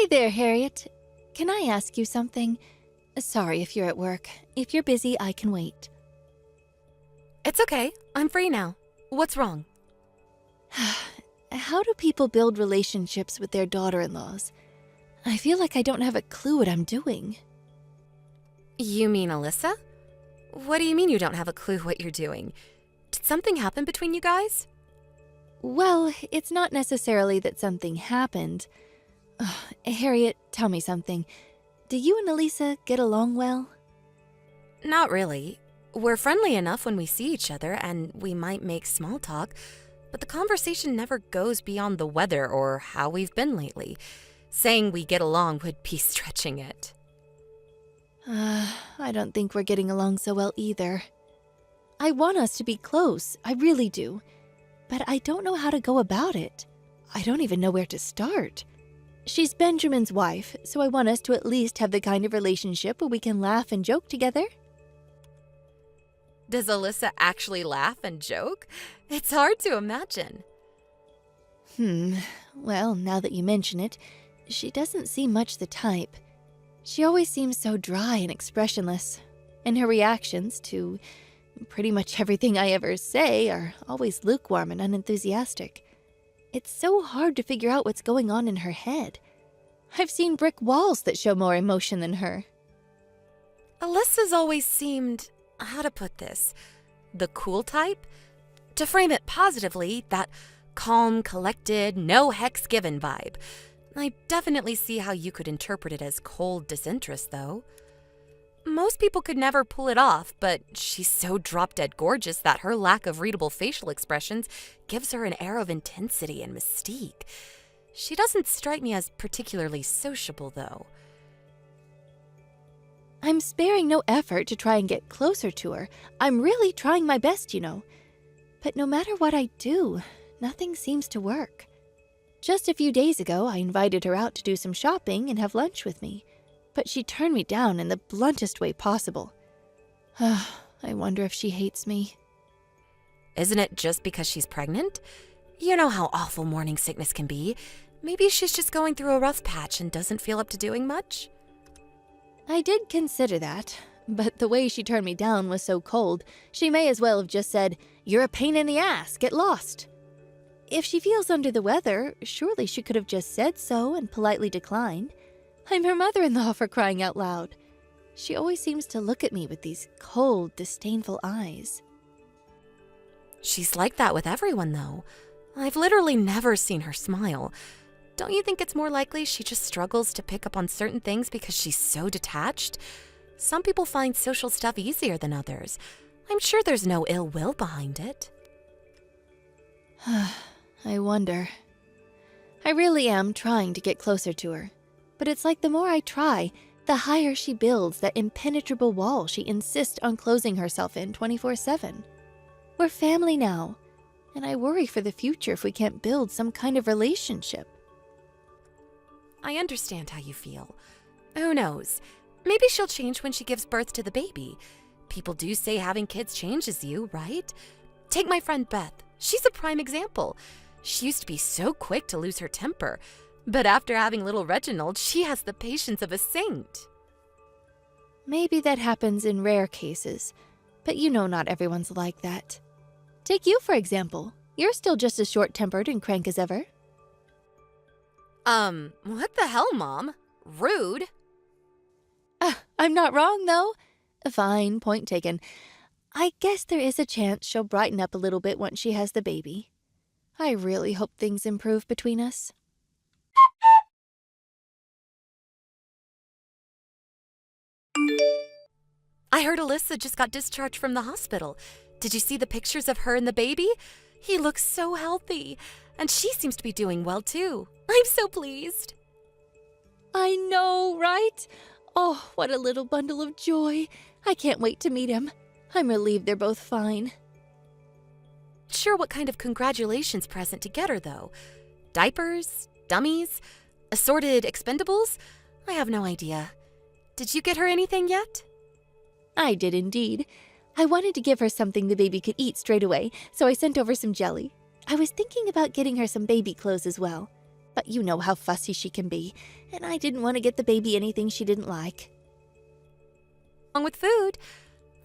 there, Harriet. Can I ask you something? Sorry if you're at work. If you're busy, I can wait. It's okay. I'm free now. What's wrong? How do people build relationships with their daughter-in-laws? I feel like I don't have a clue what I'm doing. You mean Alyssa? What do you mean you don't have a clue what you're doing? Did something happen between you guys? Well, it's not necessarily that something happened. Harriet, tell me something. Do you and Elisa get along well? Not really. We're friendly enough when we see each other, and we might make small talk, but the conversation never goes beyond the weather or how we've been lately. Saying we get along would be stretching it. I don't think we're getting along so well either. I want us to be close, I really do. But I don't know how to go about it. I don't even know where to start. She's Benjamin's wife, so I want us to at least have the kind of relationship where we can laugh and joke together. Does Alyssa actually laugh and joke? It's hard to imagine. Well, now that you mention it, she doesn't seem much the type. She always seems so dry and expressionless, and her reactions to pretty much everything I ever say are always lukewarm and unenthusiastic. It's so hard to figure out what's going on in her head. I've seen brick walls that show more emotion than her. Alyssa's always seemed, how to put this, the cool type? To frame it positively, that calm, collected, no hex given vibe. I definitely see how you could interpret it as cold disinterest, though. Most people could never pull it off, but she's so drop-dead gorgeous that her lack of readable facial expressions gives her an air of intensity and mystique. She doesn't strike me as particularly sociable, though. I'm sparing no effort to try and get closer to her. I'm really trying my best, you know. But no matter what I do, nothing seems to work. Just a few days ago, I invited her out to do some shopping and have lunch with me. But she turned me down in the bluntest way possible. I wonder if she hates me. Isn't it just because she's pregnant? You know how awful morning sickness can be. Maybe she's just going through a rough patch and doesn't feel up to doing much? I did consider that, but the way she turned me down was so cold, she may as well have just said, "You're a pain in the ass, get lost." If she feels under the weather, surely she could have just said so and politely declined. I'm her mother-in-law, for crying out loud. She always seems to look at me with these cold, disdainful eyes. She's like that with everyone, though. I've literally never seen her smile. Don't you think it's more likely she just struggles to pick up on certain things because she's so detached? Some people find social stuff easier than others. I'm sure there's no ill will behind it. I wonder. I really am trying to get closer to her. But it's like the more I try, the higher she builds that impenetrable wall she insists on closing herself in 24/7. We're family now, and I worry for the future if we can't build some kind of relationship. I understand how you feel. Who knows? Maybe she'll change when she gives birth to the baby. People do say having kids changes you, right? Take my friend Beth. She's a prime example. She used to be so quick to lose her temper, but after having little Reginald, she has the patience of a saint. Maybe that happens in rare cases, but you know not everyone's like that. Take you, for example. You're still just as short-tempered and crank as ever. What the hell, Mom? Rude. I'm not wrong, though. Fine, point taken. I guess there is a chance she'll brighten up a little bit once she has the baby. I really hope things improve between us. I heard Alyssa just got discharged from the hospital. Did you see the pictures of her and the baby? He looks so healthy, and she seems to be doing well, too. I'm so pleased. I know, right? Oh, what a little bundle of joy. I can't wait to meet him. I'm relieved they're both fine. Sure, what kind of congratulations present to get her, though? Diapers? Dummies? Assorted expendables? I have no idea. Did you get her anything yet? I did indeed. I wanted to give her something the baby could eat straight away, so I sent over some jelly. I was thinking about getting her some baby clothes as well. but you know how fussy she can be, and I didn't want to get the baby anything she didn't like. Along with food,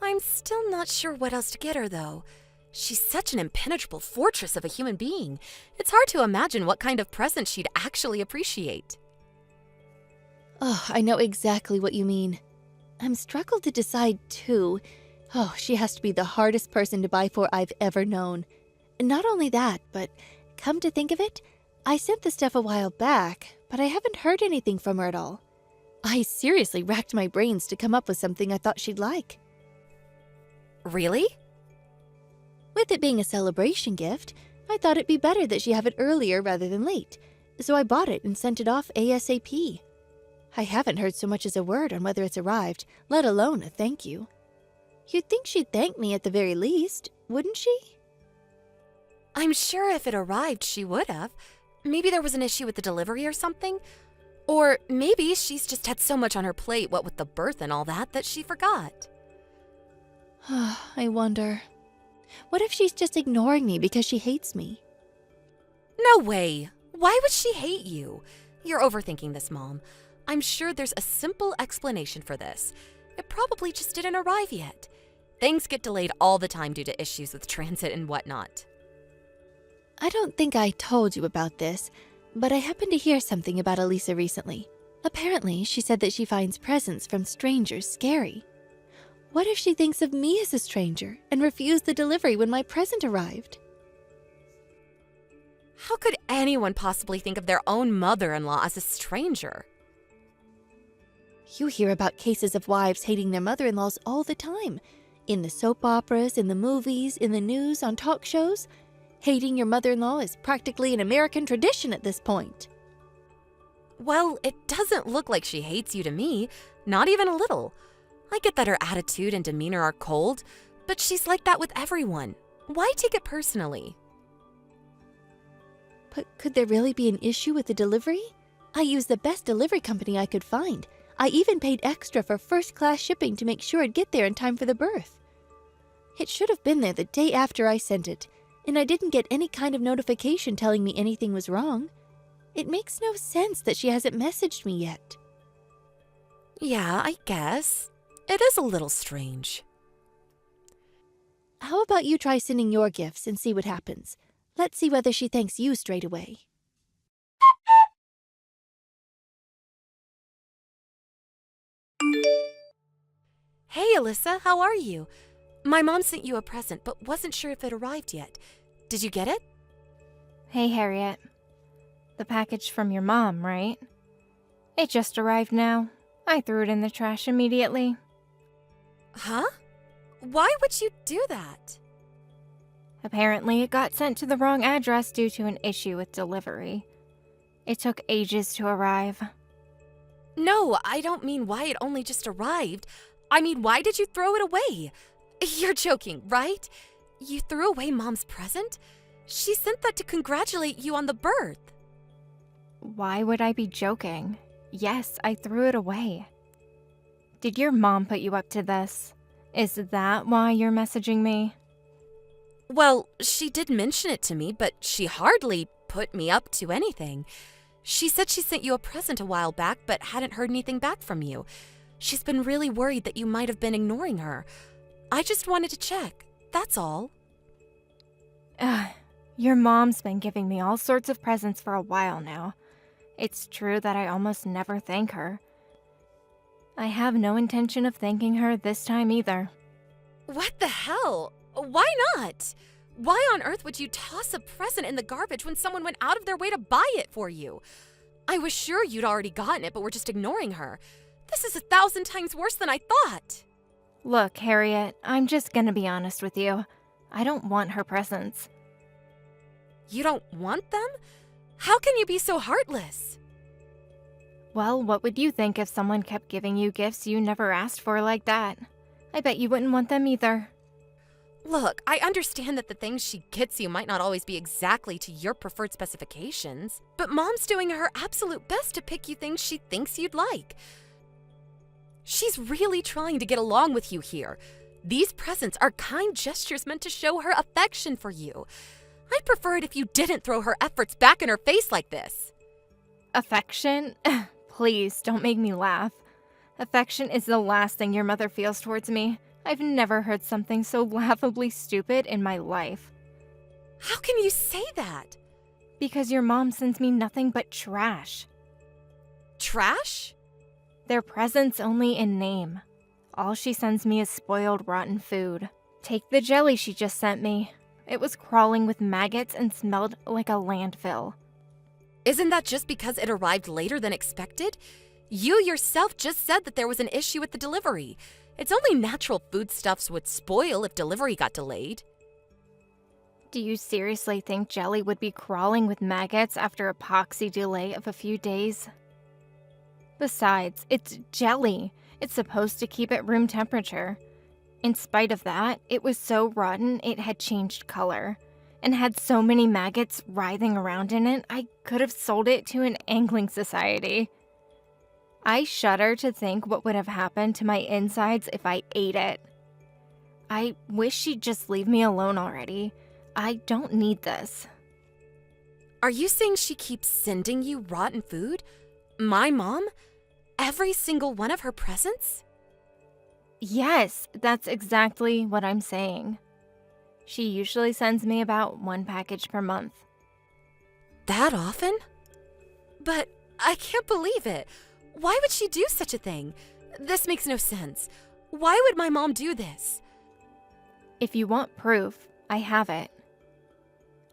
I'm still not sure what else to get her, though. She's such an impenetrable fortress of a human being. It's hard to imagine what kind of present she'd actually appreciate. Oh, I know exactly what you mean. I'm struggled to decide, too. Oh, she has to be the hardest person to buy for I've ever known. Not only that, but come to think of it, I sent the stuff a while back, but I haven't heard anything from her at all. I seriously racked my brains to come up with something I thought she'd like. Really? With it being a celebration gift, I thought it'd be better that she have it earlier rather than late, so I bought it and sent it off ASAP. I haven't heard so much as a word on whether it's arrived, let alone a thank you. You'd think she'd thank me at the very least, wouldn't she? I'm sure if it arrived, she would have. Maybe there was an issue with the delivery or something. Or maybe she's just had so much on her plate, what with the birth and all that she forgot. I wonder. What if she's just ignoring me because she hates me? No way! Why would she hate you? You're overthinking this, Mom. I'm sure there's a simple explanation for this. It probably just didn't arrive yet. Things get delayed all the time due to issues with transit and whatnot. I don't think I told you about this, but I happened to hear something about Elisa recently. Apparently, she said that she finds presents from strangers scary. What if she thinks of me as a stranger and refused the delivery when my present arrived? How could anyone possibly think of their own mother-in-law as a stranger? You hear about cases of wives hating their mother-in-laws all the time. In the soap operas, in the movies, in the news, on talk shows. Hating your mother-in-law is practically an American tradition at this point. Well, it doesn't look like she hates you to me, not even a little. I get that her attitude and demeanor are cold, but she's like that with everyone. Why take it personally? But could there really be an issue with the delivery? I used the best delivery company I could find. I even paid extra for first-class shipping to make sure it'd get there in time for the birth. It should have been there the day after I sent it, and I didn't get any kind of notification telling me anything was wrong. It makes no sense that she hasn't messaged me yet. Yeah, I guess. It is a little strange. How about you try sending your gifts and see what happens? Let's see whether she thanks you straight away. Hey, Alyssa, how are you? My mom sent you a present, but wasn't sure if it arrived yet. Did you get it? Hey, Harriet. The package from your mom, right? It just arrived now. I threw it in the trash immediately. Huh? Why would you do that? Apparently, it got sent to the wrong address due to an issue with delivery. It took ages to arrive. No, I don't mean why it only just arrived. I mean, why did you throw it away? You're joking, right? You threw away Mom's present? She sent that to congratulate you on the birth. Why would I be joking? Yes, I threw it away. Did your mom put you up to this? Is that why you're messaging me? Well, she did mention it to me, but she hardly put me up to anything. She said she sent you a present a while back, but hadn't heard anything back from you. She's been really worried that you might have been ignoring her. I just wanted to check, that's all. Your mom's been giving me all sorts of presents for a while now. It's true that I almost never thank her. I have no intention of thanking her this time either. What the hell? Why not? Why on earth would you toss a present in the garbage when someone went out of their way to buy it for you? I was sure you'd already gotten it, but were just ignoring her. This is 1,000 times worse than I thought. Look, Harriet, I'm just gonna be honest with you. I don't want her presents. You don't want them? How can you be so heartless? Well, what would you think if someone kept giving you gifts you never asked for like that? I bet you wouldn't want them either. Look, I understand that the things she gets you might not always be exactly to your preferred specifications, but Mom's doing her absolute best to pick you things she thinks you'd like. She's really trying to get along with you here. These presents are kind gestures meant to show her affection for you. I'd prefer it if you didn't throw her efforts back in her face like this. Affection? Please, don't make me laugh. Affection is the last thing your mother feels towards me. I've never heard something so laughably stupid in my life. How can you say that? Because your mom sends me nothing but trash. Trash? Their presents only in name. All she sends me is spoiled, rotten food. Take the jelly she just sent me. It was crawling with maggots and smelled like a landfill. Isn't that just because it arrived later than expected? You yourself just said that there was an issue with the delivery. It's only natural foodstuffs would spoil if delivery got delayed. Do you seriously think jelly would be crawling with maggots after a poxy delay of a few days? Besides, it's jelly. It's supposed to keep at room temperature. In spite of that, it was so rotten it had changed color, and had so many maggots writhing around in it, I could have sold it to an angling society. I shudder to think what would have happened to my insides if I ate it. I wish she'd just leave me alone already. I don't need this. Are you saying she keeps sending you rotten food? My mom? Every single one of her presents? Yes, that's exactly what I'm saying. She usually sends me about 1 package per month. That often? But I can't believe it. Why would she do such a thing? This makes no sense. Why would my mom do this? If you want proof, I have it.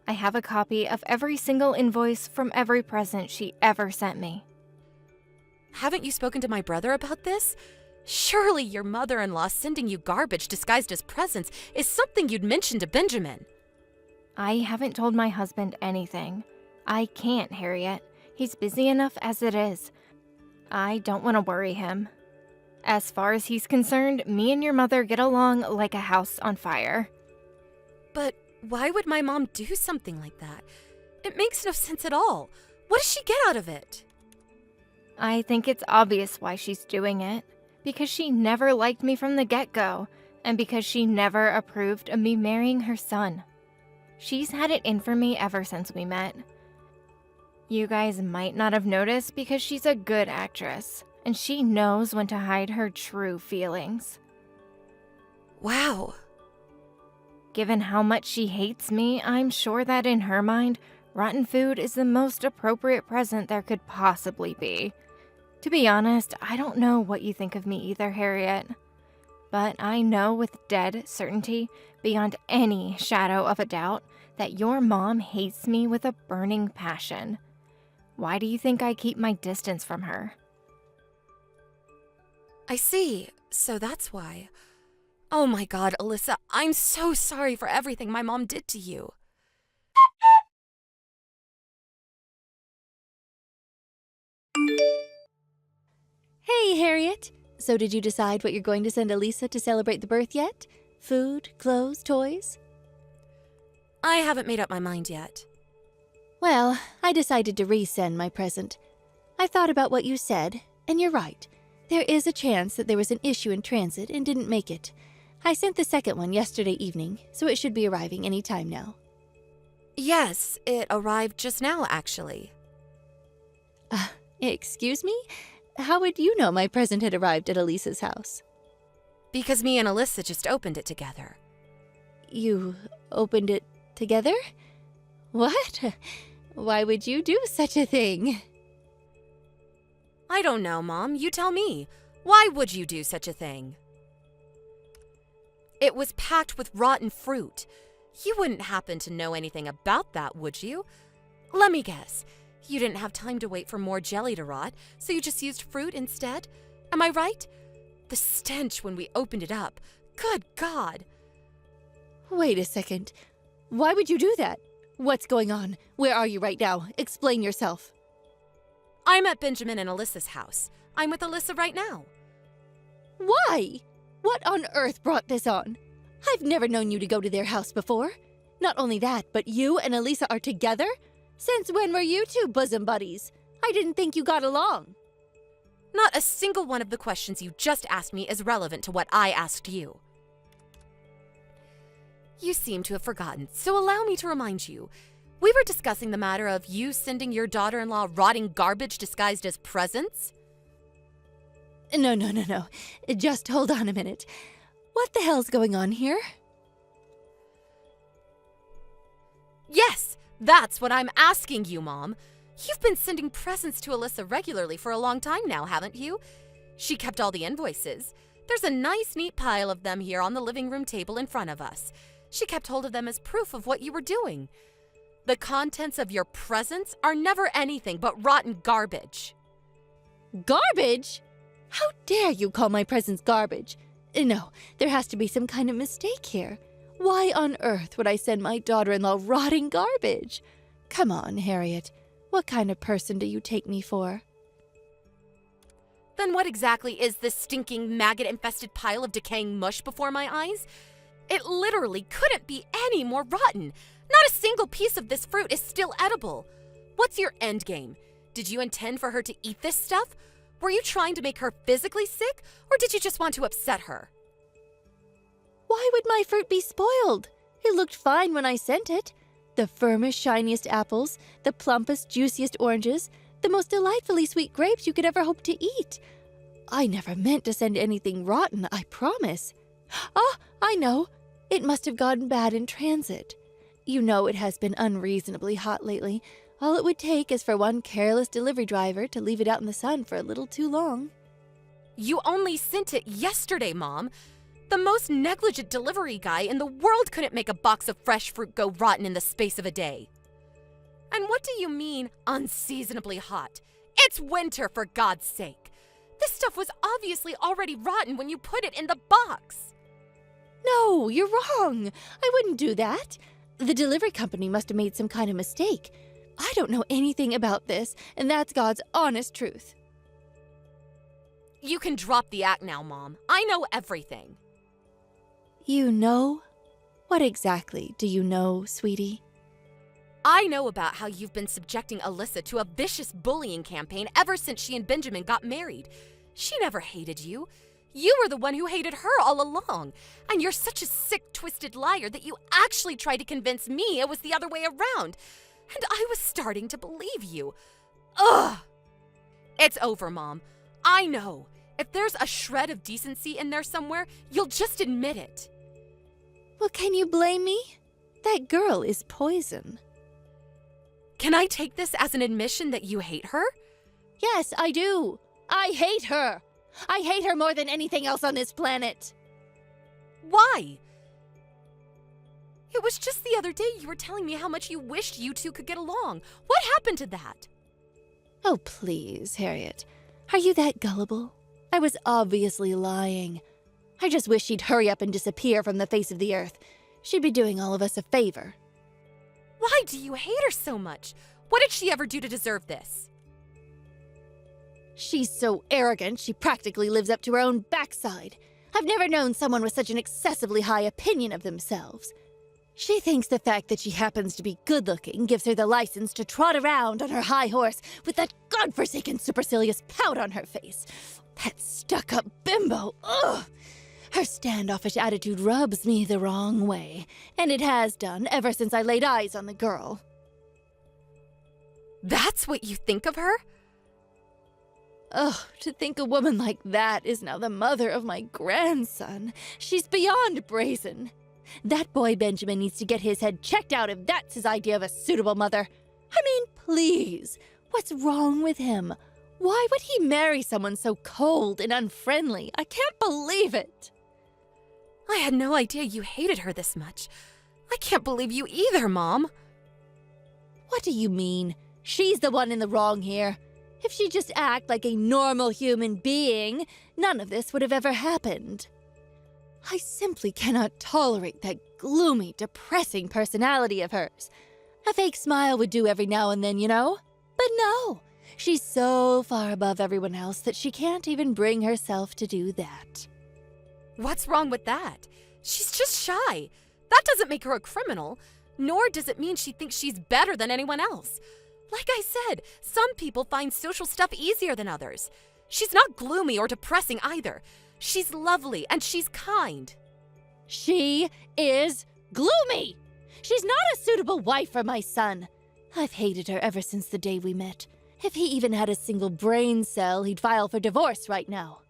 I have a copy of every single invoice from every present she ever sent me. Haven't you spoken to my brother about this? Surely your mother-in-law sending you garbage disguised as presents is something you'd mention to Benjamin. I haven't told my husband anything. I can't, Harriet. He's busy enough as it is. I don't want to worry him. As far as he's concerned, me and your mother get along like a house on fire. But why would my mom do something like that? It makes no sense at all. What does she get out of it? I think it's obvious why she's doing it. Because she never liked me from the get-go, and because she never approved of me marrying her son. She's had it in for me ever since we met. You guys might not have noticed because she's a good actress, and she knows when to hide her true feelings. Wow. Given how much she hates me, I'm sure that in her mind, rotten food is the most appropriate present there could possibly be. To be honest, I don't know what you think of me either, Harriet. But I know with dead certainty, beyond any shadow of a doubt, that your mom hates me with a burning passion. Why do you think I keep my distance from her? I see. So that's why. Oh my God, Alyssa, I'm so sorry for everything my mom did to you. Hey, Harriet. So did you decide what you're going to send Elisa to celebrate the birth yet? Food, clothes, toys? I haven't made up my mind yet. Well, I decided to resend my present. I thought about what you said, and you're right. There is a chance that there was an issue in transit and didn't make it. I sent the second one yesterday evening, so it should be arriving any time now. Yes, it arrived just now, actually. Excuse me? How would you know my present had arrived at Elisa's house? Because me and Alyssa just opened it together. You opened it together? What? Why would you do such a thing? I don't know, Mom. You tell me. Why would you do such a thing? It was packed with rotten fruit. You wouldn't happen to know anything about that, would you? Let me guess. You didn't have time to wait for more jelly to rot, so you just used fruit instead? Am I right? The stench when we opened it up. Good God! Wait a second. Why would you do that? What's going on? Where are you right now? Explain yourself. I'm at Benjamin and Alyssa's house. I'm with Alyssa right now. Why? What on earth brought this on? I've never known you to go to their house before. Not only that, but you and Elisa are together? Since when were you two bosom buddies? I didn't think you got along. Not a single one of the questions you just asked me is relevant to what I asked you. You seem to have forgotten, so allow me to remind you. We were discussing the matter of you sending your daughter-in-law rotting garbage disguised as presents. No. Just hold on a minute. What the hell's going on here? Yes, that's what I'm asking you, Mom. You've been sending presents to Alyssa regularly for a long time now, haven't you? She kept all the invoices. There's a nice, neat pile of them here on the living room table in front of us. She kept hold of them as proof of what you were doing. The contents of your presents are never anything but rotten garbage. Garbage? How dare you call my presents garbage? No, there has to be some kind of mistake here. Why on earth would I send my daughter-in-law rotting garbage? Come on, Harriet. What kind of person do you take me for? Then what exactly is this stinking, maggot-infested pile of decaying mush before my eyes? It literally couldn't be any more rotten. Not a single piece of this fruit is still edible. What's your end game? Did you intend for her to eat this stuff? Were you trying to make her physically sick, or did you just want to upset her? Why would my fruit be spoiled? It looked fine when I sent it. The firmest, shiniest apples, the plumpest, juiciest oranges, the most delightfully sweet grapes you could ever hope to eat. I never meant to send anything rotten, I promise. Ah, I know. It must have gotten bad in transit. You know it has been unreasonably hot lately. All it would take is for one careless delivery driver to leave it out in the sun for a little too long. You only sent it yesterday, Mom. The most negligent delivery guy in the world couldn't make a box of fresh fruit go rotten in the space of a day. And what do you mean, unseasonably hot? It's winter, for God's sake. This stuff was obviously already rotten when you put it in the box. No, you're wrong. I wouldn't do that. The delivery company must have made some kind of mistake. I don't know anything about this, and that's God's honest truth. You can drop the act now, Mom. I know everything. You know? What exactly do you know, sweetie? I know about how you've been subjecting Alyssa to a vicious bullying campaign ever since she and Benjamin got married. She never hated you. You were the one who hated her all along. And you're such a sick, twisted liar that you actually tried to convince me it was the other way around. And I was starting to believe you. Ugh! It's over, Mom. I know. If there's a shred of decency in there somewhere, you'll just admit it. Well, can you blame me? That girl is poison. Can I take this as an admission that you hate her? Yes, I do. I hate her. I hate her more than anything else on this planet. Why? It was just the other day you were telling me how much you wished you two could get along. What happened to that? Oh, please, Harriet. Are you that gullible? I was obviously lying. I just wish she'd hurry up and disappear from the face of the earth. She'd be doing all of us a favor. Why do you hate her so much? What did she ever do to deserve this? She's so arrogant, she practically lives up to her own backside. I've never known someone with such an excessively high opinion of themselves. She thinks the fact that she happens to be good-looking gives her the license to trot around on her high horse with that godforsaken supercilious pout on her face. That stuck-up bimbo, ugh! Her standoffish attitude rubs me the wrong way, and it has done ever since I laid eyes on the girl. That's what you think of her? Oh, to think a woman like that is now the mother of my grandson. She's beyond brazen. That boy Benjamin needs to get his head checked out if that's his idea of a suitable mother. I mean, please, what's wrong with him? Why would he marry someone so cold and unfriendly? I can't believe it. I had no idea you hated her this much. I can't believe you either, Mom. What do you mean? She's the one in the wrong here. If she'd just act like a normal human being, none of this would have ever happened. I simply cannot tolerate that gloomy, depressing personality of hers. A fake smile would do every now and then, you know. But no, she's so far above everyone else that she can't even bring herself to do that. What's wrong with that? She's just shy. That doesn't make her a criminal, nor does it mean she thinks she's better than anyone else. Like I said, some people find social stuff easier than others. She's not gloomy or depressing either. She's lovely and she's kind. She is gloomy! She's not a suitable wife for my son. I've hated her ever since the day we met. If he even had a single brain cell, he'd file for divorce right now.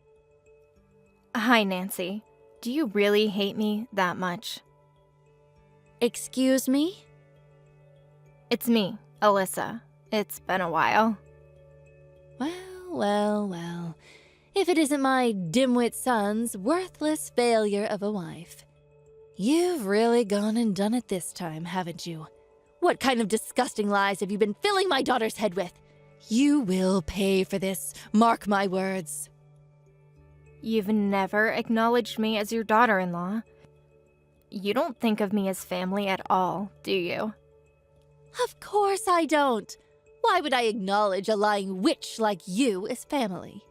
Hi, Nancy. Do you really hate me that much? Excuse me? It's me, Alyssa. It's been a while. Well. If it isn't my dimwit son's worthless failure of a wife. You've really gone and done it this time, haven't you? What kind of disgusting lies have you been filling my daughter's head with? You will pay for this, mark my words. You've never acknowledged me as your daughter-in-law. You don't think of me as family at all, do you? Of course I don't. Why would I acknowledge a lying witch like you as family?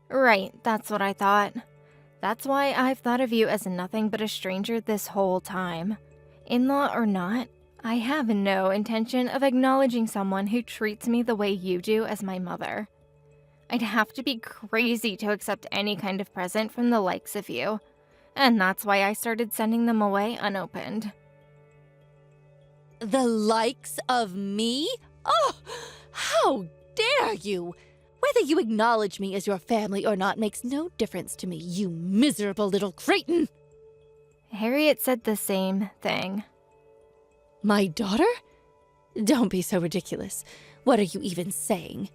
Right, that's what I thought. That's why I've thought of you as nothing but a stranger this whole time. In-law or not, I have no intention of acknowledging someone who treats me the way you do as my mother. I'd have to be crazy to accept any kind of present from the likes of you, and that's why I started sending them away unopened. The likes of me? Oh, how dare you! Whether you acknowledge me as your family or not makes no difference to me, you miserable little cretin! Harriet said the same thing. My daughter? Don't be so ridiculous. What are you even saying?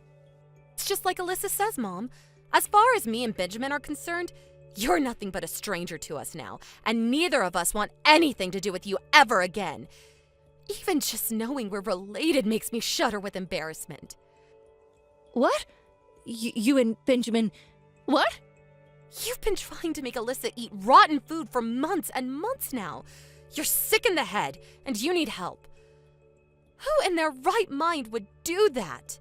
It's just like Alyssa says, Mom. As far as me and Benjamin are concerned, you're nothing but a stranger to us now, and neither of us want anything to do with you ever again. Even just knowing we're related makes me shudder with embarrassment. What? You and Benjamin... What? You've been trying to make Alyssa eat rotten food for months and months now. You're sick in the head, and you need help. Who in their right mind would do that?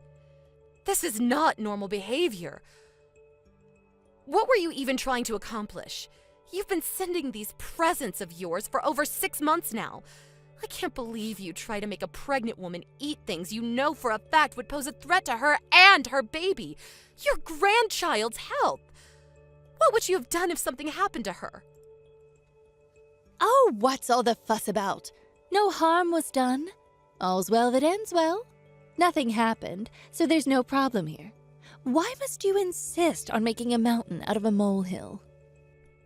This is not normal behavior. What were you even trying to accomplish? You've been sending these presents of yours for over 6 months now. I can't believe you try to make a pregnant woman eat things you know for a fact would pose a threat to her and her baby, your grandchild's health. What would you have done if something happened to her? Oh, what's all the fuss about? No harm was done. All's well that ends well. Nothing happened, so there's no problem here. Why must you insist on making a mountain out of a molehill?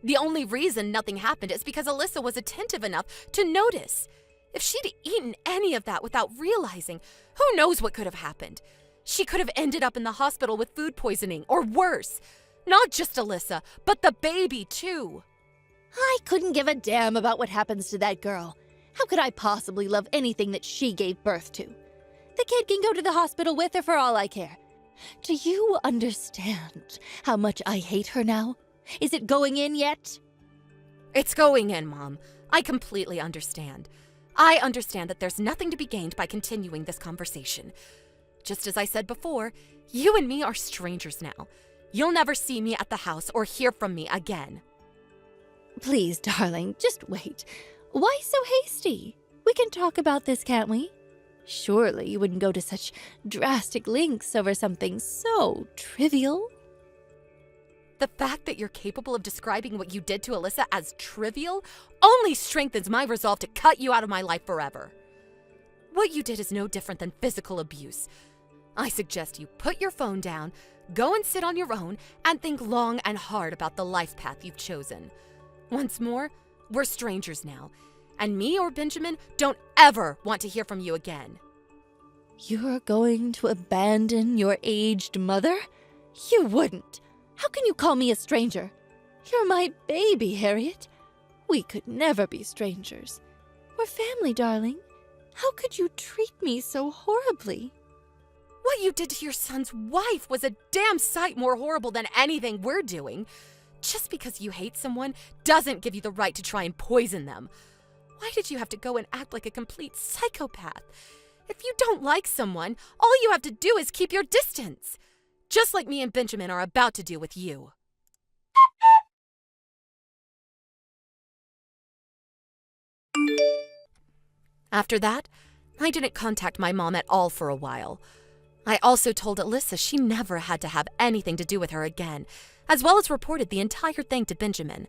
The only reason nothing happened is because Alyssa was attentive enough to notice. If she'd eaten any of that without realizing, who knows what could have happened? She could have ended up in the hospital with food poisoning, or worse. Not just Alyssa, but the baby, too. I couldn't give a damn about what happens to that girl. How could I possibly love anything that she gave birth to? The kid can go to the hospital with her for all I care. Do you understand how much I hate her now? Is it going in yet? It's going in, Mom. I completely understand. I understand that there's nothing to be gained by continuing this conversation. Just as I said before, you and me are strangers now. You'll never see me at the house or hear from me again. Please, darling, just wait. Why so hasty? We can talk about this, can't we? Surely you wouldn't go to such drastic lengths over something so trivial. The fact that you're capable of describing what you did to Alyssa as trivial only strengthens my resolve to cut you out of my life forever. What you did is no different than physical abuse. I suggest you put your phone down, go and sit on your own, and think long and hard about the life path you've chosen. Once more, we're strangers now, and me or Benjamin don't ever want to hear from you again. You're going to abandon your aged mother? You wouldn't. How can you call me a stranger? You're my baby, Harriet. We could never be strangers. We're family, darling. How could you treat me so horribly? What you did to your son's wife was a damn sight more horrible than anything we're doing. Just because you hate someone doesn't give you the right to try and poison them. Why did you have to go and act like a complete psychopath? If you don't like someone, all you have to do is keep your distance. Just like me and Benjamin are about to do with you. After that, I didn't contact my mom at all for a while. I also told Alyssa she never had to have anything to do with her again, as well as reported the entire thing to Benjamin.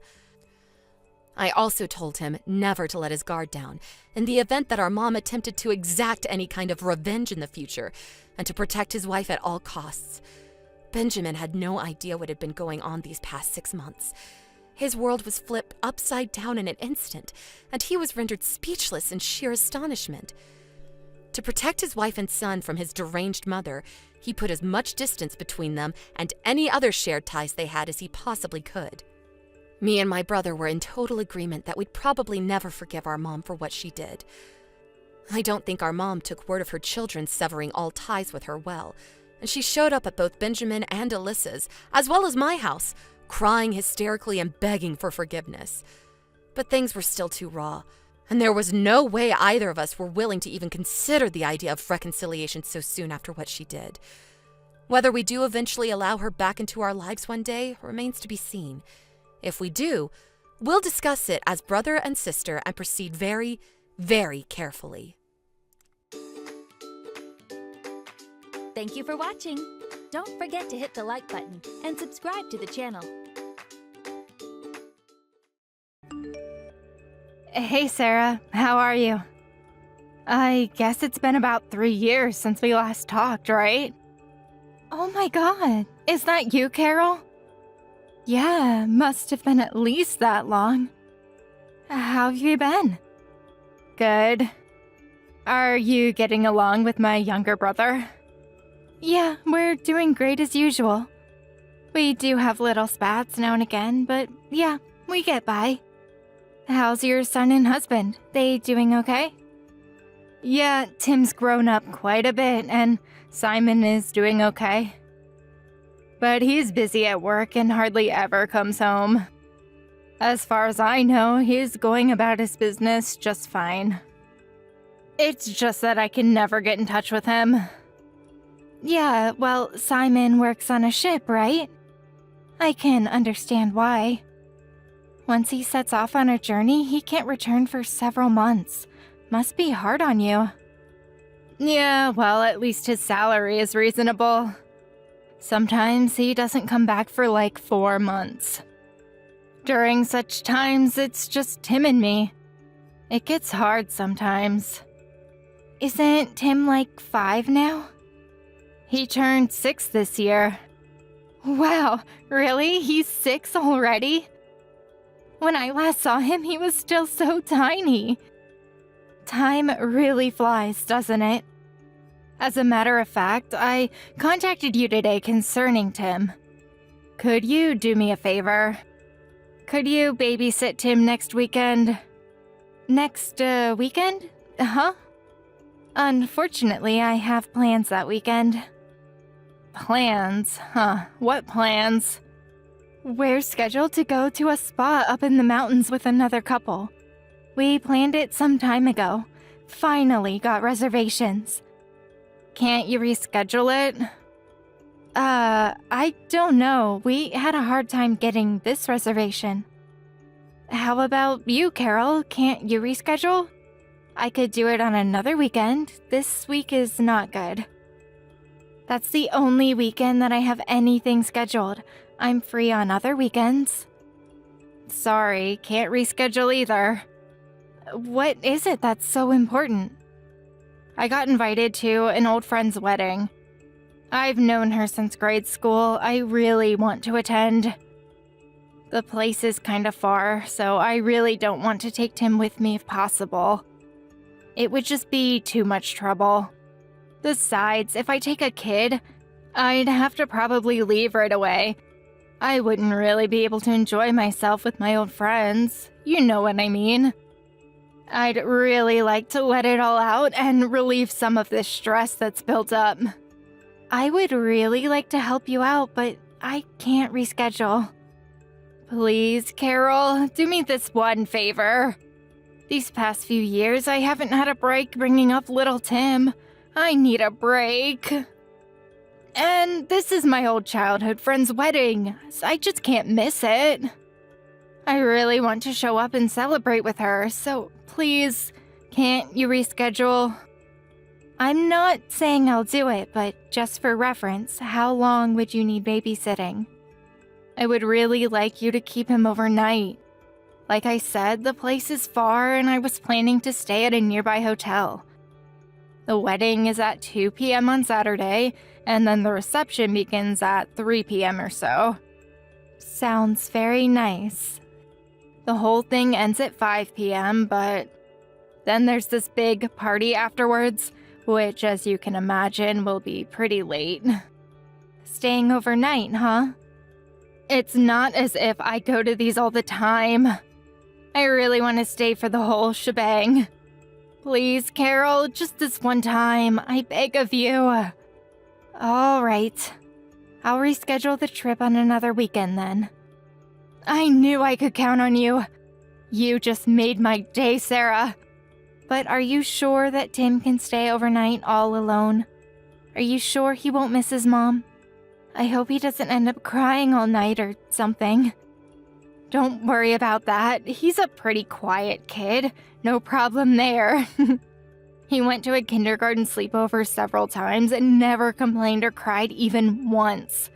I also told him never to let his guard down in the event that our mom attempted to exact any kind of revenge in the future, and to protect his wife at all costs. Benjamin had no idea what had been going on these past 6 months. His world was flipped upside down in an instant, and he was rendered speechless in sheer astonishment. To protect his wife and son from his deranged mother, he put as much distance between them and any other shared ties they had as he possibly could. Me and my brother were in total agreement that we'd probably never forgive our mom for what she did. I don't think our mom took word of her children severing all ties with her well, and she showed up at both Benjamin and Alyssa's, as well as my house, crying hysterically and begging for forgiveness. But things were still too raw, and there was no way either of us were willing to even consider the idea of reconciliation so soon after what she did. Whether we do eventually allow her back into our lives one day remains to be seen. If we do, we'll discuss it as brother and sister and proceed very, very carefully. Thank you for watching. Don't forget to hit the like button and subscribe to the channel. Hey, Sarah. How are you? I guess it's been about 3 years since we last talked, right? Oh my god. Is that you, Carol? Yeah, must have been at least that long. How have you been? Good. Are you getting along with my younger brother? Yeah, we're doing great as usual. We do have little spats now and again, but yeah, we get by. How's your son and husband? They doing okay? Yeah, Tim's grown up quite a bit, and Simon is doing okay. But he's busy at work and hardly ever comes home. As far as I know, he's going about his business just fine. It's just that I can never get in touch with him. Yeah, well, Simon works on a ship, right? I can understand why. Once he sets off on a journey, he can't return for several months. Must be hard on you. Yeah, well, at least his salary is reasonable. Sometimes he doesn't come back for like 4 months. During such times, it's just him and me. It gets hard sometimes. Isn't Tim like 5 now? He turned 6 this year. Wow, really? He's 6 already? When I last saw him, he was still so tiny. Time really flies, doesn't it? As a matter of fact, I contacted you today concerning Tim. Could you do me a favor? Could you babysit Tim next weekend? Next, weekend? Huh? Unfortunately, I have plans that weekend. Plans? Huh, what plans? We're scheduled to go to a spa up in the mountains with another couple. We planned it some time ago. Finally got reservations. Can't you reschedule it? I don't know. We had a hard time getting this reservation. How about you, Carol? Can't you reschedule? I could do it on another weekend. This week is not good. That's the only weekend that I have anything scheduled. I'm free on other weekends. Sorry, can't reschedule either. What is it that's so important? I got invited to an old friend's wedding. I've known her since grade school. I really want to attend. The place is kind of far, so I really don't want to take Tim with me if possible. It would just be too much trouble. Besides, if I take a kid, I'd have to probably leave right away. I wouldn't really be able to enjoy myself with my old friends. You know what I mean. I'd really like to let it all out and relieve some of this stress that's built up. I would really like to help you out, but I can't reschedule. Please, Carol, do me this one favor. These past few years, I haven't had a break bringing up little Tim. I need a break. And this is my old childhood friend's wedding, so I just can't miss it. I really want to show up and celebrate with her, so please, can't you reschedule? I'm not saying I'll do it, but just for reference, how long would you need babysitting? I would really like you to keep him overnight. Like I said, the place is far and I was planning to stay at a nearby hotel. The wedding is at 2 p.m. on Saturday, and then the reception begins at 3 p.m. or so. Sounds very nice. The whole thing ends at 5 p.m., but then there's this big party afterwards, which, as you can imagine, will be pretty late. Staying overnight, huh? It's not as if I go to these all the time. I really want to stay for the whole shebang. Please, Carol, just this one time, I beg of you. All right. I'll reschedule the trip on another weekend then. I knew I could count on you. You just made my day, Sarah. But are you sure that Tim can stay overnight all alone? Are you sure he won't miss his mom? I hope he doesn't end up crying all night or something. Don't worry about that. He's a pretty quiet kid. No problem there. He went to a kindergarten sleepover several times and never complained or cried even once.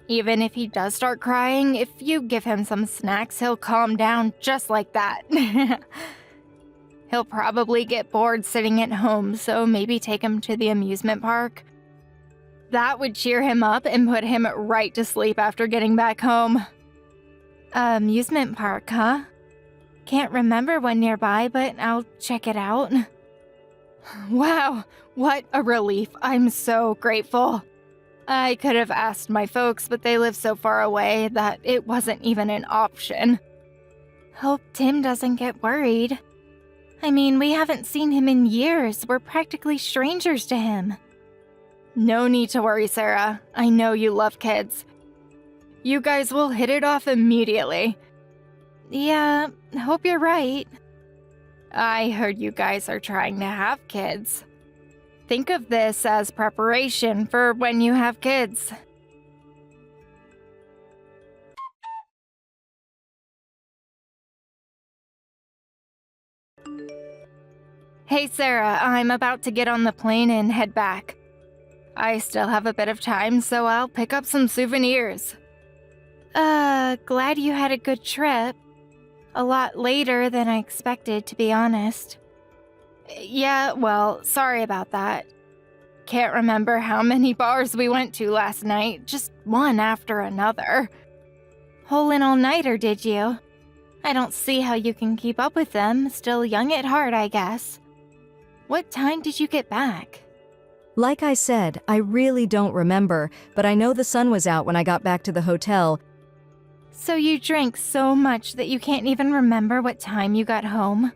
Even if he does start crying, if you give him some snacks, he'll calm down just like that. He'll probably get bored sitting at home, so maybe take him to the amusement park. That would cheer him up and put him right to sleep after getting back home. Amusement park, huh? Can't remember one nearby, but I'll check it out. Wow, what a relief. I'm so grateful. I could have asked my folks, but they live so far away that it wasn't even an option. Hope Tim doesn't get worried. I mean, we haven't seen him in years. We're practically strangers to him. No need to worry, Sarah. I know you love kids. You guys will hit it off immediately. Yeah, hope you're right. I heard you guys are trying to have kids. Think of this as preparation for when you have kids. Hey Sarah, I'm about to get on the plane and head back. I still have a bit of time, so I'll pick up some souvenirs. Glad you had a good trip. A lot later than I expected, to be honest. Yeah, well, sorry about that. Can't remember how many bars we went to last night, just one after another. Whole and all-nighter, did you? I don't see how you can keep up with them, still young at heart, I guess. What time did you get back? Like I said, I really don't remember, but I know the sun was out when I got back to the hotel. So you drank so much that you can't even remember what time you got home?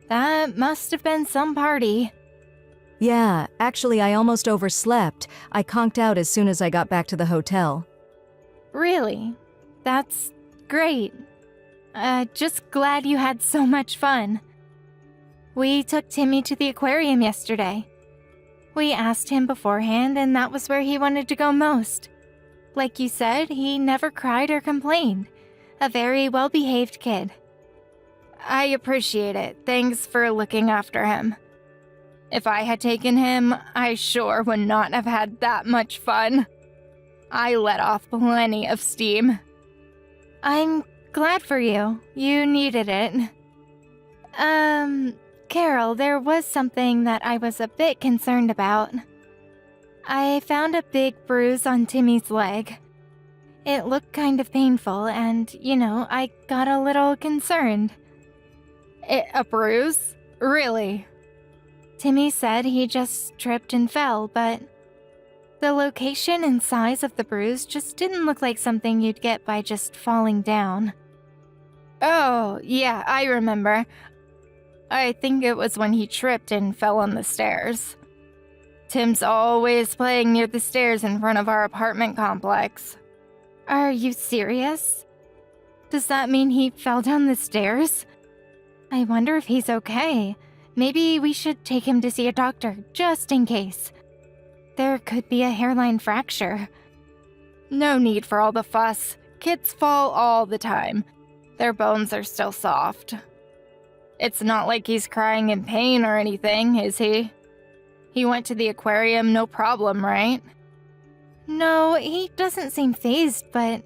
That must have been some party. Yeah, actually I almost overslept. I conked out as soon as I got back to the hotel. Really? That's great. Just glad you had so much fun. We took Timmy to the aquarium yesterday. We asked him beforehand, and that was where he wanted to go most. Like you said, he never cried or complained. A very well-behaved kid. I appreciate it. Thanks for looking after him. If I had taken him, I sure would not have had that much fun. I let off plenty of steam. I'm glad for you. You needed it. Carol, there was something that I was a bit concerned about. I found a big bruise on Timmy's leg. It looked kind of painful, and, I got a little concerned. A bruise? Really? Timmy said he just tripped and fell, but the location and size of the bruise just didn't look like something you'd get by just falling down. Oh, yeah, I remember. I think it was when he tripped and fell on the stairs. Tim's always playing near the stairs in front of our apartment complex. Are you serious? Does that mean he fell down the stairs? I wonder if he's okay. Maybe we should take him to see a doctor, just in case. There could be a hairline fracture. No need for all the fuss. Kids fall all the time. Their bones are still soft. It's not like he's crying in pain or anything, is he? He went to the aquarium, no problem, right? No, he doesn't seem fazed, but...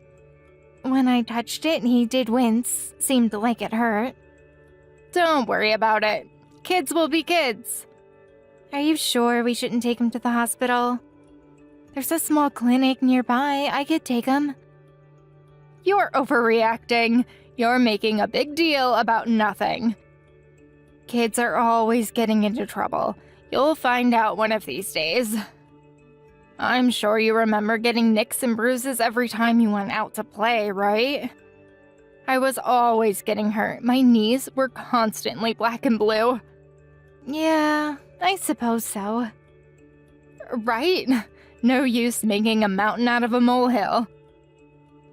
When I touched it, he did wince. Seemed like it hurt. Don't worry about it. Kids will be kids. Are you sure we shouldn't take him to the hospital? There's a small clinic nearby. I could take him. You're overreacting. You're making a big deal about nothing. Kids are always getting into trouble. You'll find out one of these days. I'm sure you remember getting nicks and bruises every time you went out to play, right? I was always getting hurt. My knees were constantly black and blue. Yeah, I suppose so. Right? No use making a mountain out of a molehill.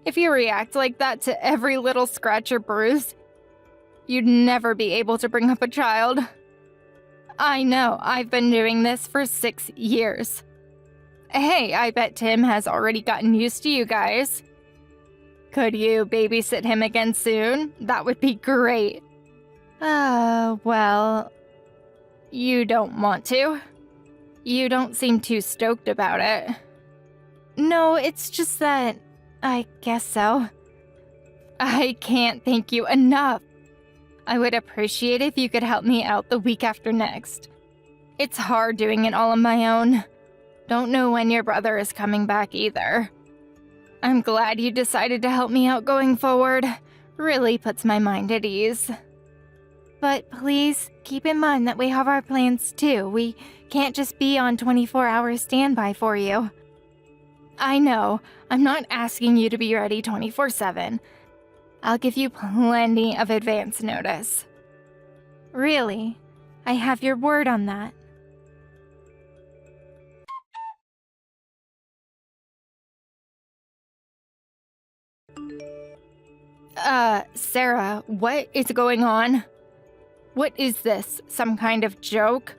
If you react like that to every little scratch or bruise, you'd never be able to bring up a child. I know, I've been doing this for 6 years. Hey, I bet Tim has already gotten used to you guys. Could you babysit him again soon? That would be great. Well, you don't want to? You don't seem too stoked about it. No, it's just that I guess so. I can't thank you enough. I would appreciate if you could help me out the week after next. It's hard doing it all on my own. Don't know when your brother is coming back either. I'm glad you decided to help me out going forward. Really puts my mind at ease. But please keep in mind that we have our plans too. We can't just be on 24-hour standby for you. I know, I'm not asking you to be ready 24/7. I'll give you plenty of advance notice. Really? I have your word on that. Sarah, what is going on? What is this? Some kind of joke?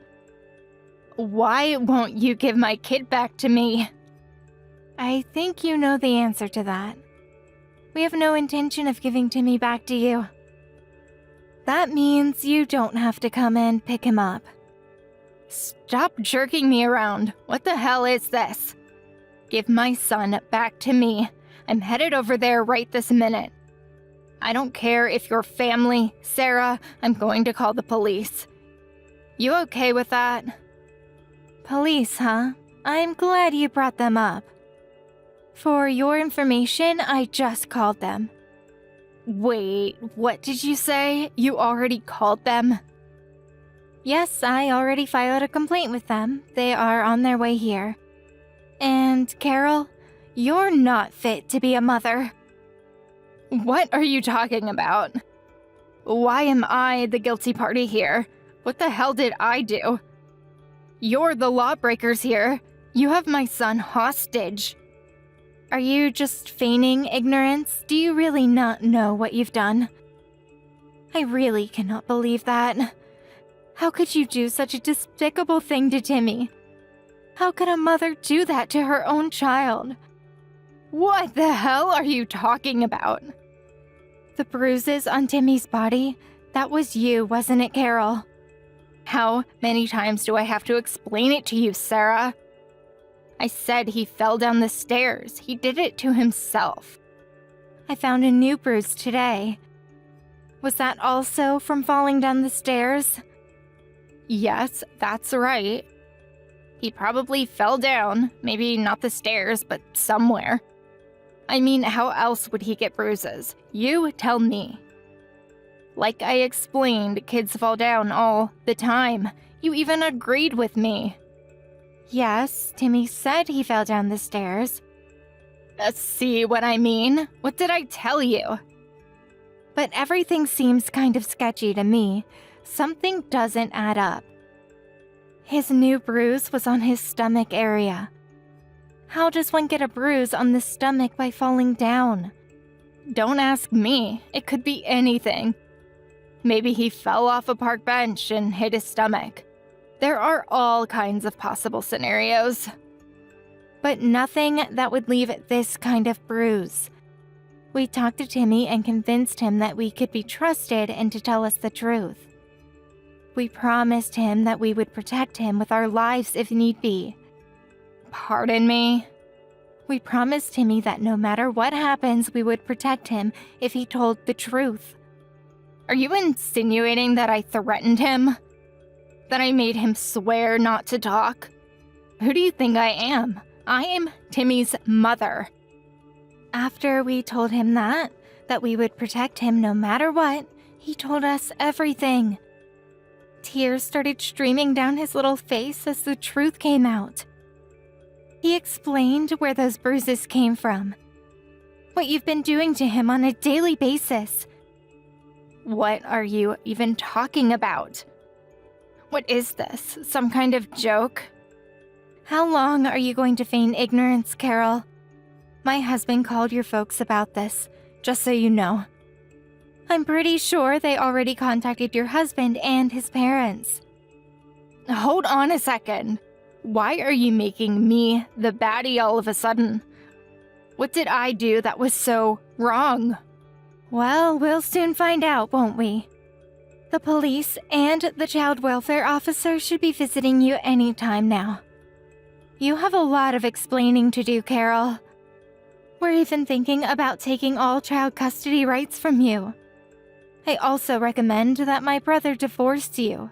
Why won't you give my kid back to me? I think you know the answer to that. We have no intention of giving Timmy back to you. That means you don't have to come and pick him up. Stop jerking me around. What the hell is this? Give my son back to me. I'm headed over there right this minute. I don't care if you're family, Sarah. I'm going to call the police. You okay with that? Police, huh? I'm glad you brought them up. For your information, I just called them. Wait, what did you say? You already called them? Yes, I already filed a complaint with them. They are on their way here. And Carol, you're not fit to be a mother. What are you talking about? Why am I the guilty party here? What the hell did I do? You're the lawbreakers here. You have my son hostage. Are you just feigning ignorance? Do you really not know what you've done? I really cannot believe that. How could you do such a despicable thing to Timmy? How could a mother do that to her own child? What the hell are you talking about? The bruises on Timmy's body, that was you, wasn't it, Carol? How many times do I have to explain it to you, Sarah? I said he fell down the stairs. He did it to himself. I found a new bruise today. Was that also from falling down the stairs? Yes, that's right. He probably fell down, maybe not the stairs, but somewhere. I mean, how else would he get bruises? You tell me. Like I explained, kids fall down all the time. You even agreed with me. Yes, Timmy said he fell down the stairs. See what I mean? What did I tell you? But everything seems kind of sketchy to me. Something doesn't add up. His new bruise was on his stomach area. How does one get a bruise on the stomach by falling down? Don't ask me. It could be anything. Maybe he fell off a park bench and hit his stomach. There are all kinds of possible scenarios. But nothing that would leave this kind of bruise. We talked to Timmy and convinced him that we could be trusted and to tell us the truth. We promised him that we would protect him with our lives if need be. Pardon me? We promised Timmy that no matter what happens, we would protect him if he told the truth. Are you insinuating that I threatened him? That I made him swear not to talk? Who do you think I am? I am Timmy's mother. After we told him that we would protect him no matter what, he told us everything. Tears started streaming down his little face as the truth came out. He explained where those bruises came from, what you've been doing to him on a daily basis. What are you even talking about? What is this? Some kind of joke? How long are you going to feign ignorance, Carol? My husband called your folks about this, just so you know. I'm pretty sure they already contacted your husband and his parents. Hold on a second. Why are you making me the baddie all of a sudden? What did I do that was so wrong? Well, we'll soon find out, won't we? The police and the child welfare officer should be visiting you any time now. You have a lot of explaining to do, Carol. We're even thinking about taking all child custody rights from you. I also recommend that my brother divorce you.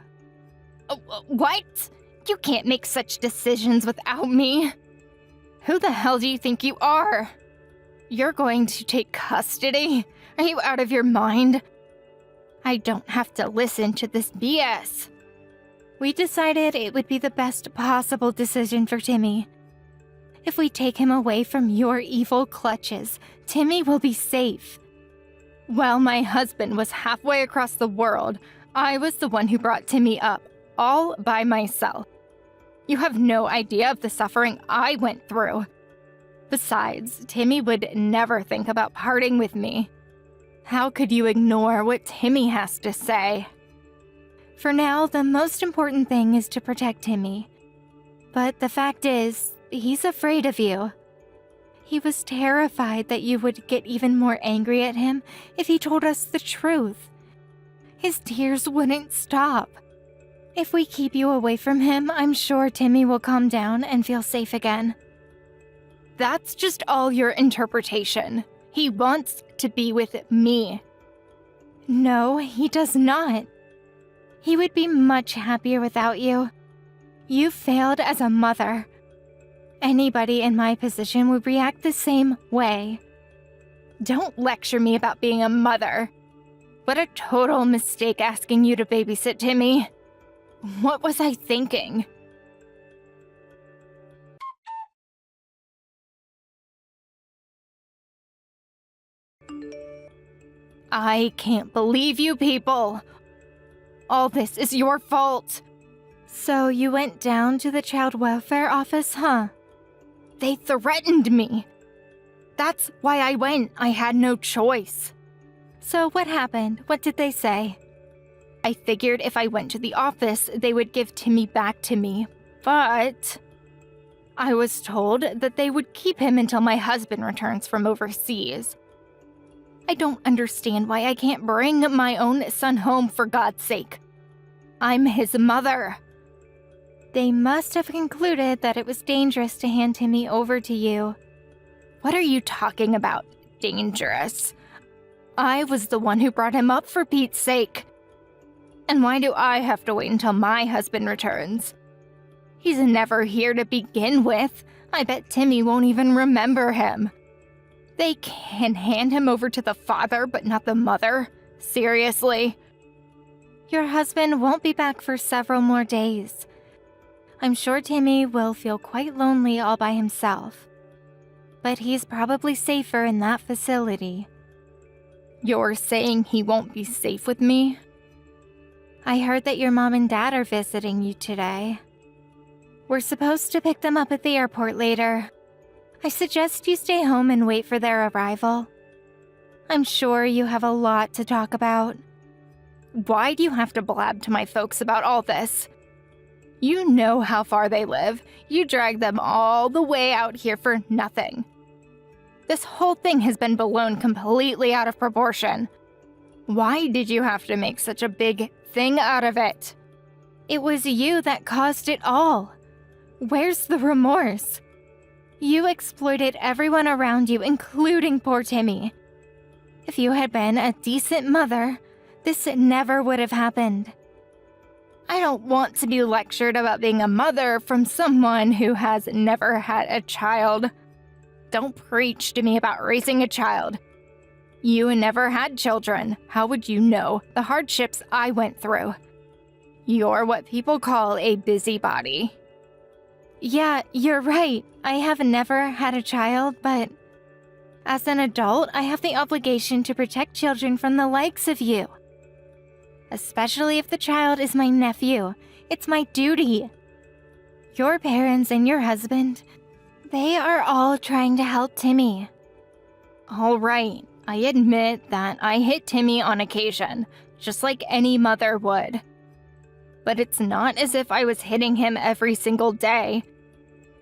What? You can't make such decisions without me. Who the hell do you think you are? You're going to take custody? Are you out of your mind? I don't have to listen to this BS. We decided it would be the best possible decision for Timmy. If we take him away from your evil clutches, Timmy will be safe. While my husband was halfway across the world, I was the one who brought Timmy up, all by myself. You have no idea of the suffering I went through. Besides, Timmy would never think about parting with me. How could you ignore what Timmy has to say? For now, the most important thing is to protect Timmy. But the fact is, he's afraid of you. He was terrified that you would get even more angry at him if he told us the truth. His tears wouldn't stop. If we keep you away from him, I'm sure Timmy will calm down and feel safe again. That's just all your interpretation. He wants to be with me. No, he does not. He would be much happier without you. You failed as a mother. Anybody in my position would react the same way. Don't lecture me about being a mother. What a total mistake asking you to babysit Timmy. What was I thinking? I can't believe you people. All this is your fault. So you went down to the child welfare office, huh? They threatened me. That's why I went. I had no choice. So what happened? What did they say? I figured if I went to the office, they would give Timmy back to me, but I was told that they would keep him until my husband returns from overseas. I don't understand why I can't bring my own son home, for God's sake. I'm his mother. They must have concluded that it was dangerous to hand Timmy over to you. What are you talking about, dangerous? I was the one who brought him up, for Pete's sake. And why do I have to wait until my husband returns? He's never here to begin with. I bet Timmy won't even remember him. They can hand him over to the father, but not the mother? Seriously? Your husband won't be back for several more days. I'm sure Timmy will feel quite lonely all by himself. But he's probably safer in that facility. You're saying he won't be safe with me? I heard that your mom and dad are visiting you today. We're supposed to pick them up at the airport later. I suggest you stay home and wait for their arrival. I'm sure you have a lot to talk about. Why do you have to blab to my folks about all this? You know how far they live. You dragged them all the way out here for nothing. This whole thing has been blown completely out of proportion. Why did you have to make such a big thing out of it? It was you that caused it all. Where's the remorse? You exploited everyone around you, including poor Timmy. If you had been a decent mother, this never would have happened. I don't want to be lectured about being a mother from someone who has never had a child. Don't preach to me about raising a child. You never had children. How would you know the hardships I went through? You're what people call a busybody. Yeah, you're right. I have never had a child, but as an adult, I have the obligation to protect children from the likes of you. Especially if the child is my nephew. It's my duty. Your parents and your husband, they are all trying to help Timmy. All right, I admit that I hit Timmy on occasion, just like any mother would. But it's not as if I was hitting him every single day.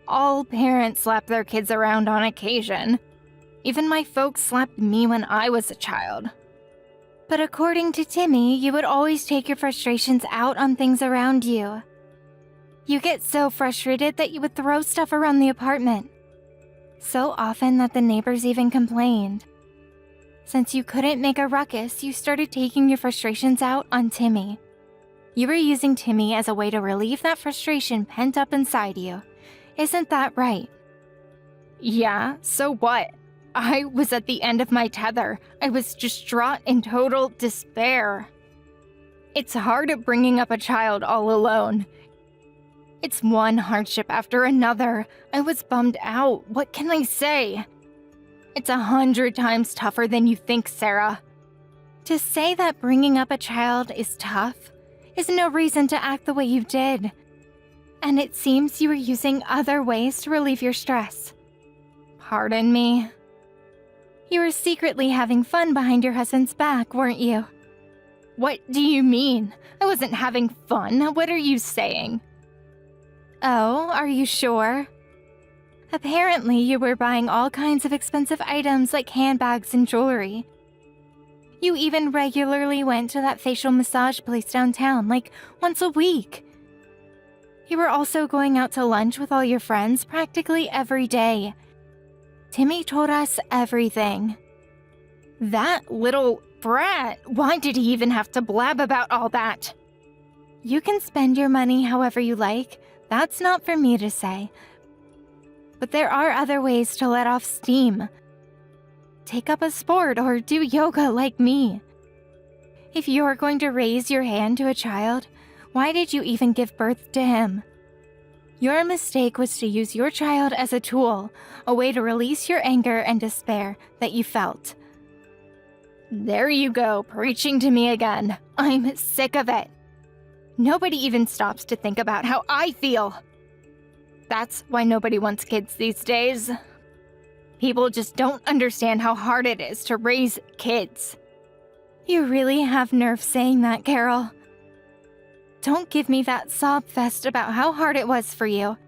All parents slap their kids around on occasion. Even my folks slapped me when I was a child. But according to Timmy, you would always take your frustrations out on things around you. You get so frustrated that you would throw stuff around the apartment. So often that the neighbors even complained. Since you couldn't make a ruckus, you started taking your frustrations out on Timmy. You were using Timmy as a way to relieve that frustration pent up inside you. Isn't that right? Yeah, so what? I was at the end of my tether. I was distraught in total despair. It's hard bringing up a child all alone. It's one hardship after another. I was bummed out. What can I say? It's 100 times tougher than you think, Sarah. To say that bringing up a child is tough is no reason to act the way you did. And it seems you were using other ways to relieve your stress. Pardon me? You were secretly having fun behind your husband's back, weren't you? What do you mean? I wasn't having fun. What are you saying? Oh, are you sure? Apparently, you were buying all kinds of expensive items like handbags and jewelry. You even regularly went to that facial massage place downtown, like once a week. You were also going out to lunch with all your friends practically every day. Timmy told us everything. That little brat, why did he even have to blab about all that? You can spend your money however you like. That's not for me to say. But there are other ways to let off steam. Take up a sport or do yoga like me. If you're going to raise your hand to a child, why did you even give birth to him? Your mistake was to use your child as a tool, a way to release your anger and despair that you felt. There you go, preaching to me again. I'm sick of it. Nobody even stops to think about how I feel. That's why nobody wants kids these days. People just don't understand how hard it is to raise kids. You really have nerve saying that, Carol. Don't give me that sob fest about how hard it was for you.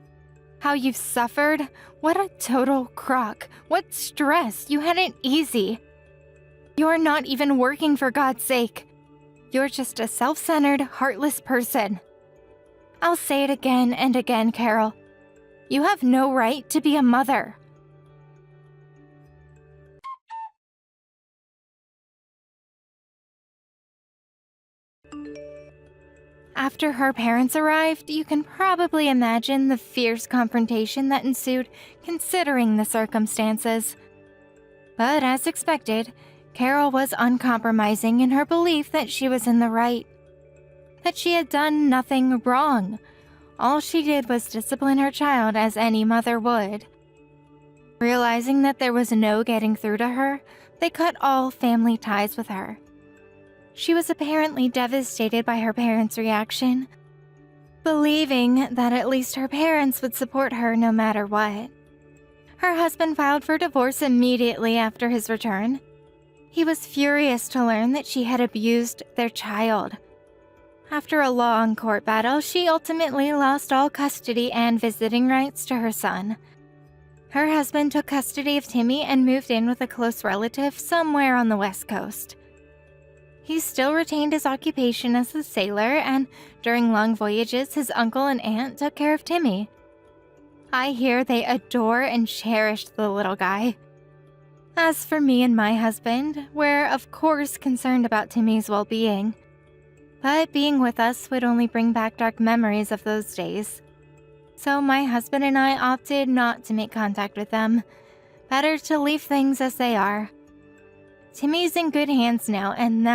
How you've suffered. What a total crock. What stress. You had it easy. You're not even working for God's sake. You're just a self-centered, heartless person. I'll say it again and again, Carol. You have no right to be a mother. After her parents arrived, you can probably imagine the fierce confrontation that ensued considering the circumstances. But as expected, Carol was uncompromising in her belief that she was in the right. That she had done nothing wrong. All she did was discipline her child as any mother would. Realizing that there was no getting through to her, they cut all family ties with her. She was apparently devastated by her parents' reaction, believing that at least her parents would support her no matter what. Her husband filed for divorce immediately after his return. He was furious to learn that she had abused their child. After a long court battle, she ultimately lost all custody and visiting rights to her son. Her husband took custody of Timmy and moved in with a close relative somewhere on the West Coast. He still retained his occupation as a sailor, and during long voyages, his uncle and aunt took care of Timmy. I hear they adore and cherish the little guy. As for me and my husband, we're of course concerned about Timmy's well-being. But being with us would only bring back dark memories of those days. So my husband and I opted not to make contact with them. Better to leave things as they are. Timmy's in good hands now, and